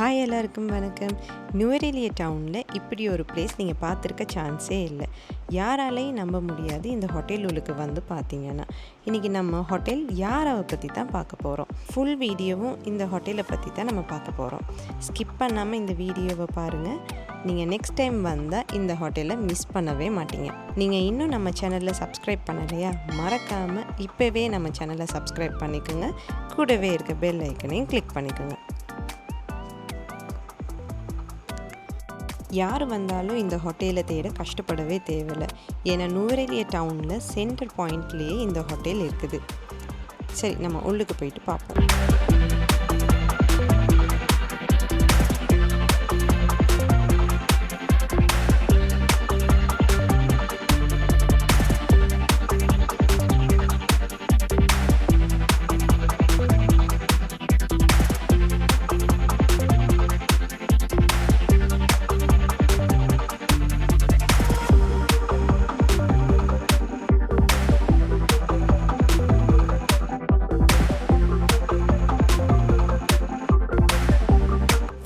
Hi எல்லாருக்கும் வணக்கம். நுவரெலியா டவுனில் இப்படி ஒரு பிளேஸ் நீங்கள் பார்த்துருக்க சான்ஸே இல்லை. யாராலையும் நம்ப முடியாது இந்த ஹோட்டல் உள்ளுக்கு வந்து பார்த்தீங்கன்னா. இன்றைக்கி நம்ம ஹோட்டல் யாராவை பற்றி தான் பார்க்க போகிறோம். ஃபுல் வீடியோவும் இந்த ஹோட்டலை பற்றி தான் நம்ம பார்க்க போகிறோம். ஸ்கிப் பண்ணாமல் இந்த வீடியோவை பாருங்கள். நீங்கள் நெக்ஸ்ட் டைம் வந்தால் இந்த ஹோட்டலை மிஸ் பண்ணவே மாட்டீங்க. நீங்கள் இன்னும் நம்ம சேனலில் சப்ஸ்கிரைப் பண்ணலையா? மறக்காமல் இப்போவே நம்ம சேனலை சப்ஸ்கிரைப் பண்ணிக்கோங்க. கூடவே இருக்க பெல் ஐக்கனையும் கிளிக் பண்ணிக்கோங்க. யார் வந்தாலும் இந்த ஹோட்டலை தேட கஷ்டப்படவே தேவையில்லை. ஏன்னா நுவரெலியா டவுனில் சென்டர் பாயிண்ட்லேயே இந்த ஹோட்டல் இருக்குது. சரி, நம்ம உள்ளுக்கு போயிட்டு பார்ப்போம்.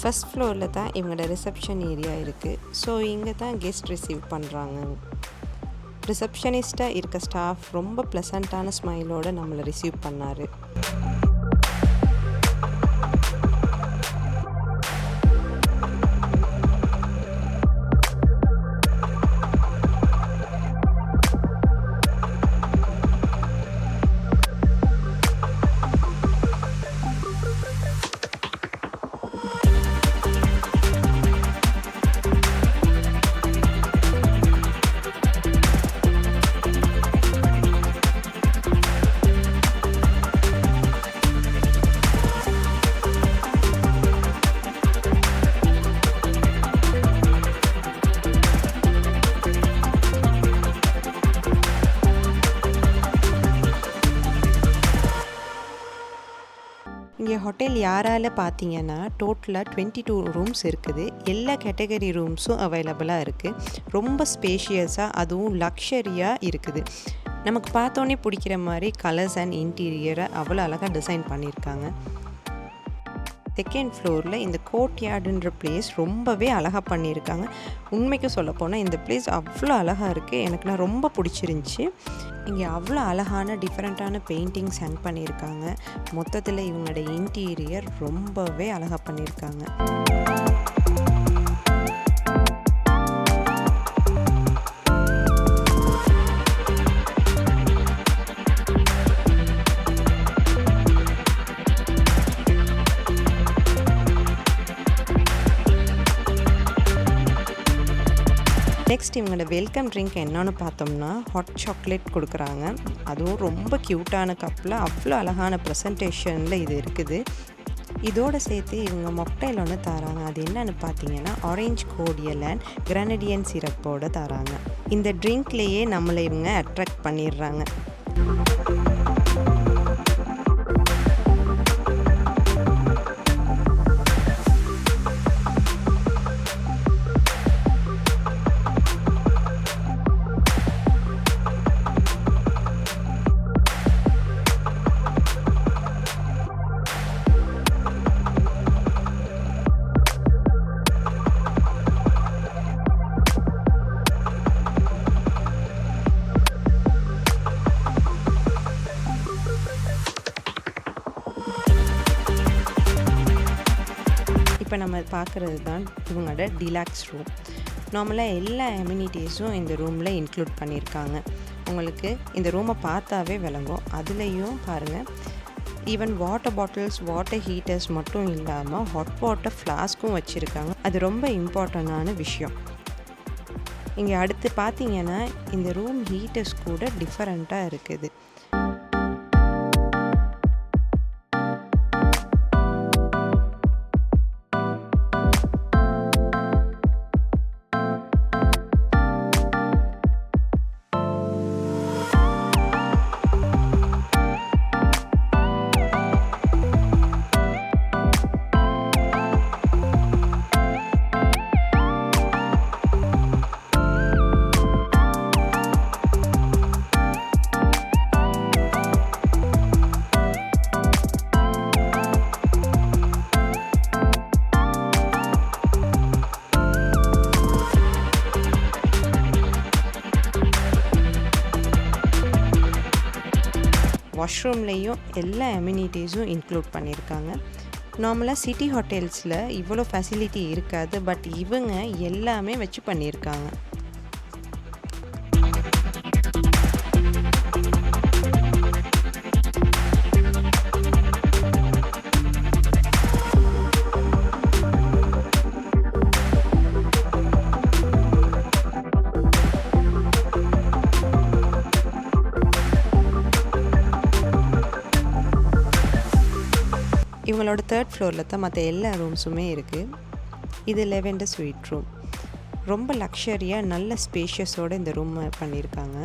ஃபஸ்ட் ஃப்ளோரில் தான் இவங்களோட ரிசப்ஷன் ஏரியா இருக்குது. ஸோ இங்கே தான் கெஸ்ட் ரிசீவ் பண்ணுறாங்க. ரிசப்ஷனிஸ்ட்டாக இருக்க ஸ்டாஃப் ரொம்ப ப்ளசண்ட்டான ஸ்மைலோடு நம்மளை ரிசீவ் பண்ணார். இங்கே ஹோட்டல் யாரால் பார்த்தீங்கன்னா டோட்டலாக 22 ரூம்ஸ் இருக்குது. எல்லா கேட்டகரி ரூம்ஸும் அவைலபிளாக இருக்குது. ரொம்ப ஸ்பேஷியஸாக அதுவும் லக்ஸரியாக இருக்குது. நமக்கு பார்த்தோன்னே பிடிக்கிற மாதிரி கலர்ஸ் அண்ட் இன்டீரியரை அவ்வளோ அழகாக டிசைன் பண்ணியிருக்காங்க. செகண்ட் ஃப்ளோரில் இந்த கோர்ட்யார்டுன்ற பிளேஸ் ரொம்பவே அழகாக பண்ணியிருக்காங்க. உண்மைக்கு சொல்லப்போனால் இந்த பிளேஸ் அவ்வளோ அழகாக இருக்குது. எனக்குலாம் ரொம்ப பிடிச்சிருந்துச்சி. இங்கே அவ்வளோ அழகான டிஃப்ரெண்ட்டான பெயிண்டிங்ஸ் ஹேங் பண்ணியிருக்காங்க. மொத்தத்தில் இவங்களோட இன்டீரியர் ரொம்பவே அழகாக பண்ணியிருக்காங்க. நெக்ஸ்ட் இவங்களோட வெல்கம் ட்ரிங்க் என்னன்னு பார்த்தோம்னா ஹாட் சாக்லேட் கொடுக்குறாங்க. அதுவும் ரொம்ப க்யூட்டான கப்பில் அவ்வளோ அழகான ப்ரெசன்டேஷனில் இது இருக்குது. இதோடு சேர்த்து இவங்க மொக்டைல் ஒன்று தராங்க. அது என்னன்னு பார்த்தீங்கன்னா ஆரஞ்ச் கோடியல் அண்ட் கிரனடியன் சிரப்போடு தராங்க. இந்த ட்ரிங்க்லேயே நம்மளை இவங்க அட்ராக்ட் பண்ணிடுறாங்க. இப்போ நம்ம பார்க்குறது தான் இவங்களோட டிலாக்ஸ் ரூம். நார்மலாக எல்லா அம்யூனிட்டிஸும் இந்த ரூமில் இன்க்ளூட் பண்ணியிருக்காங்க. உங்களுக்கு இந்த ரூமை பார்த்தாவே விளங்கும். அதுலேயும் பாருங்கள், even water bottles, water heaters மட்டும் இல்லாமல் ஹாட் வாட்டர் ஃப்ளாஸ்க்கும் வச்சுருக்காங்க. அது ரொம்ப இம்பார்ட்டண்டான விஷயம். இங்கே அடுத்து பார்த்தீங்கன்னா இந்த ரூம் ஹீட்டர்ஸ் கூட டிஃப்ரெண்ட்டாக இருக்குது. வாஷ்ரூம்லேயும் எல்லா அம்யூனிட்டிஸும் இன்க்ளூட் பண்ணியிருக்காங்க. நார்மலாக சிட்டி ஹோட்டல்ஸில் இவ்வளோ ஃபெசிலிட்டி இருக்காது, பட் இவங்க எல்லாமே வச்சு பண்ணியிருக்காங்க. இவங்களோட 3rd ஃப்ளோரில் தான் மற்ற எல்லா ரூம்ஸுமே இருக்குது. இது லெவெண்டர் ஸ்வீட் ரூம். ரொம்ப லக்ஸரியாக நல்ல ஸ்பேஷியஸோடு இந்த ரூம் பண்ணியிருக்காங்க.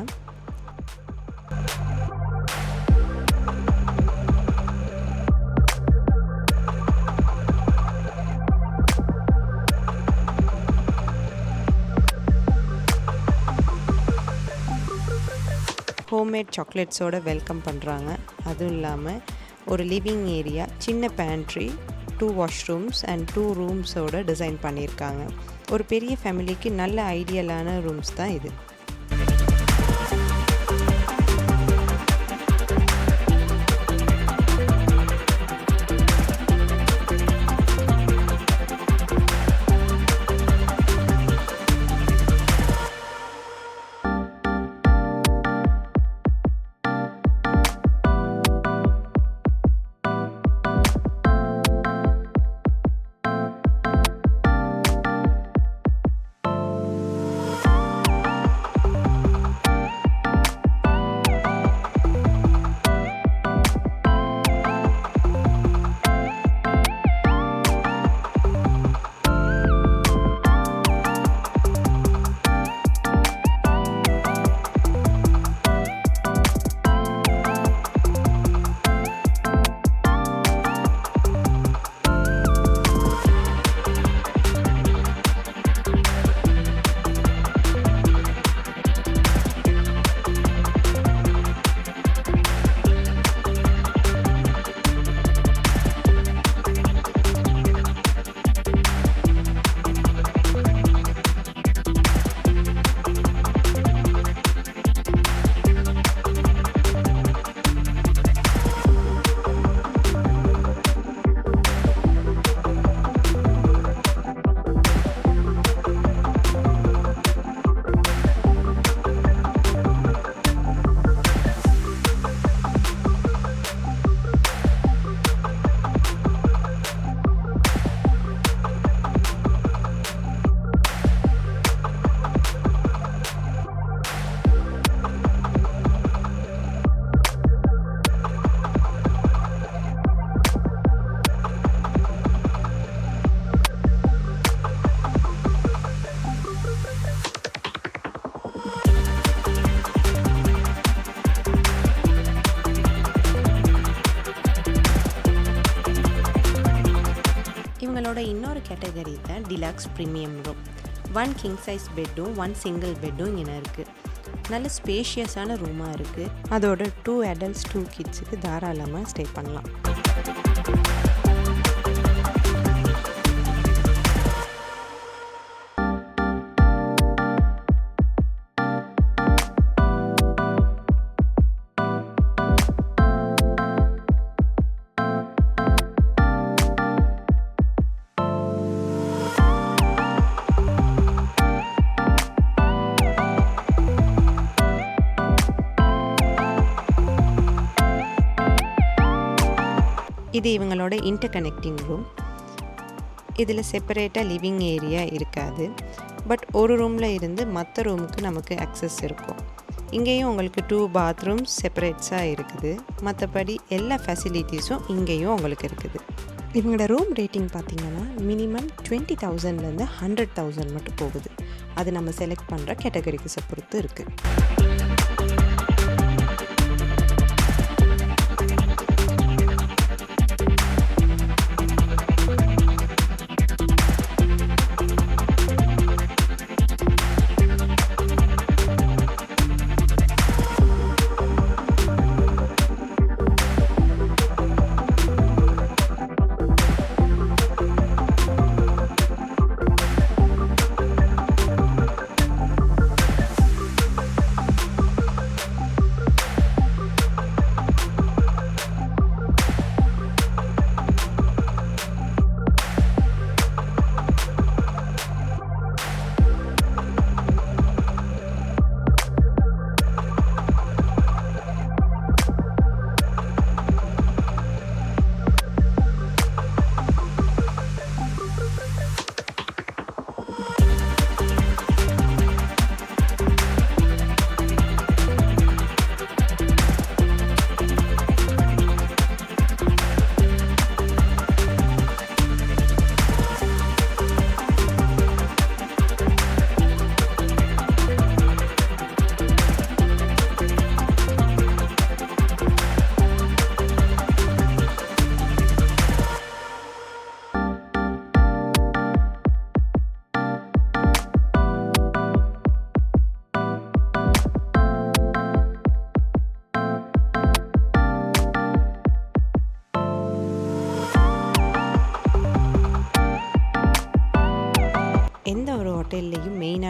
ஹோம்மேட் சாக்லேட்ஸோடு வெல்கம் பண்ணுறாங்க. அதுவும் இல்லாமல் ஒரு லிவிங் ஏரியா, சின்ன பேண்ட்ரி, 2 வாஷ்ரூம்ஸ் அண்ட் 2 ரூம்ஸோடு டிசைன் பண்ணியிருக்காங்க. ஒரு பெரிய ஃபேமிலிக்கு நல்ல ஐடியலான ரூம்ஸ் தான் இது. இவங்களோட இன்னொரு கேட்டகரி தான் deluxe premium room. 1 king size பெட்டும் 1 சிங்கிள் பெட்டும் இங்கே இருக்குது. நல்ல ஸ்பேஷியஸான ரூமாக இருக்குது. அதோட 2 அடல்ட்ஸ் 2 கிட்ஸுக்கு தாராளமாக ஸ்டே பண்ணலாம். இது இவங்களோட இன்டர்கனெக்டிங் ரூம். இதில் செப்பரேட்டாக லிவிங் ஏரியா இருக்காது, பட் ஒரு ரூமில் இருந்து மற்ற ரூமுக்கு நமக்கு அக்சஸ் இருக்கும். இங்கேயும் உங்களுக்கு 2 பாத்ரூம்ஸ் செப்பரேட்ஸாக இருக்குது. மற்றபடி எல்லா ஃபெசிலிட்டிஸும் இங்கேயும் உங்களுக்கு இருக்குது. இவங்களோட ரூம் ரேட்டிங் பார்த்திங்கன்னா மினிமம் 20,000லேருந்து 100,000 மட்டும் போகுது. அது நம்ம செலக்ட் பண்ணுற கேட்டகரிஸை பொறுத்து இருக்குது.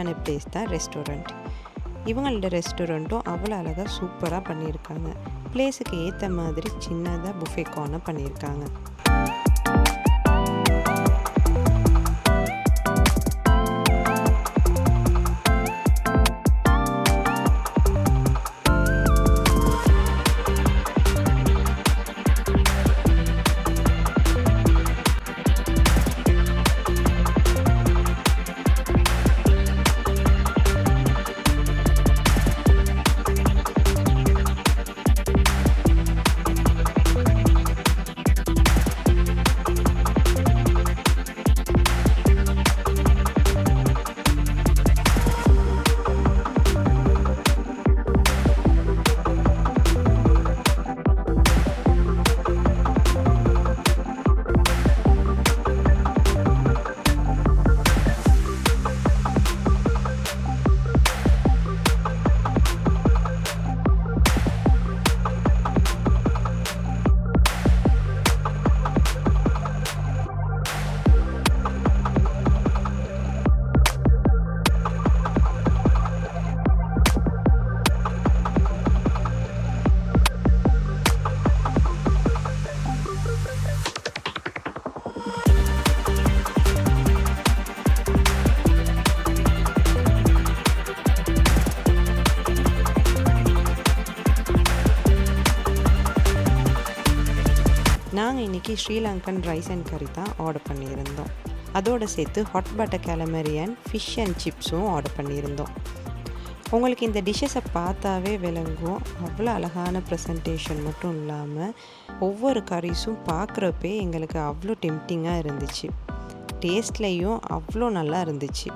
தனியான பிளேஸ் தான் ரெஸ்டாரண்ட். இவங்களோட ரெஸ்டாரண்ட்டும் அவ்வளோ அழகாக சூப்பராக பண்ணியிருக்காங்க. பிளேஸுக்கு ஏற்ற மாதிரி சின்னதாக புஃபே கார்னர் பண்ணியிருக்காங்க. நாங்கள் இன்றைக்கி ஸ்ரீலங்கன் ரைஸ் அண்ட் கறி தான் ஆர்டர் பண்ணியிருந்தோம். அதோடு சேர்த்து hot butter calamari and fish and சிப்ஸும் ஆர்டர் பண்ணியிருந்தோம். உங்களுக்கு இந்த டிஷ்ஷஸை பார்த்தாவே விளங்கும். அவ்வளோ அழகான ப்ரெசன்டேஷன் மட்டும் இல்லாமல் ஒவ்வொரு கறீஸும் பார்க்குறப்பே எங்களுக்கு அவ்வளோ டெம்ப்டிங்காக இருந்துச்சு. டேஸ்ட்லேயும் அவ்வளோ நல்லா இருந்துச்சு.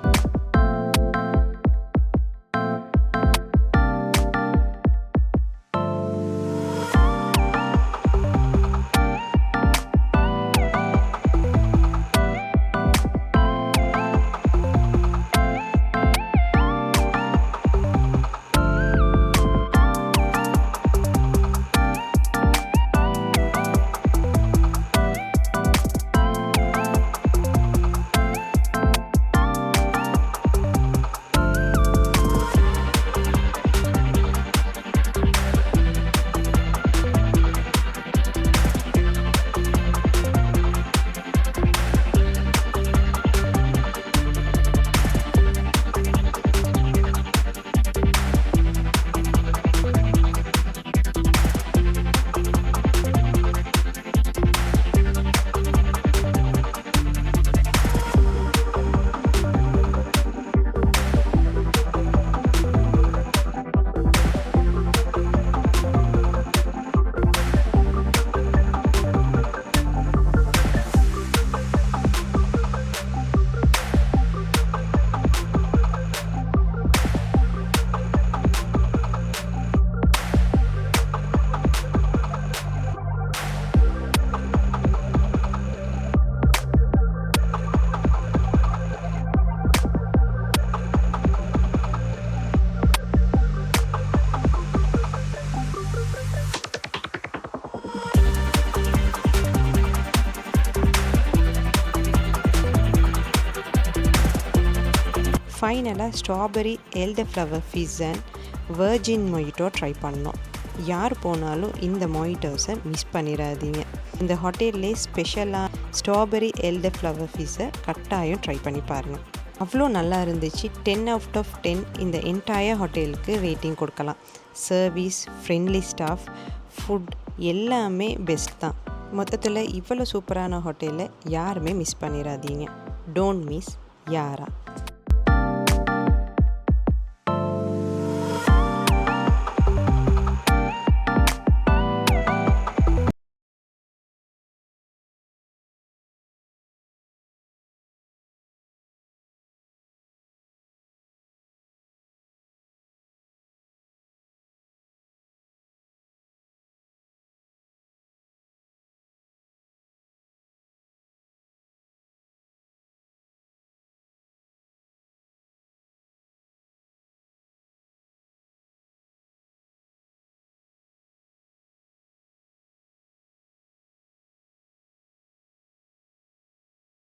ஃபைனலாக strawberry elderflower fizz and virgin mojito try பண்ணோம். யார் போனாலும் இந்த மொய்ட்டோஸை மிஸ் பண்ணிடாதீங்க. இந்த ஹோட்டல்லே ஸ்பெஷலாக ஸ்ட்ராபெரி எல்டர்ஃப்ளவர் ஃபிஸ்ஸை கட்டாயம் ட்ரை பண்ணி பாருங்கள். அவ்வளோ நல்லா இருந்துச்சு. 10/10 இந்த என்டையர் ஹோட்டலுக்கு ரேட்டிங் கொடுக்கலாம். சர்வீஸ், ஃப்ரெண்ட்லி ஸ்டாஃப், ஃபுட் எல்லாமே பெஸ்ட் தான். மொத்தத்தில் இவ்வளோ சூப்பரான ஹோட்டலில் யாருமே மிஸ் பண்ணிடாதீங்க. டோன்ட் மிஸ் யாரா.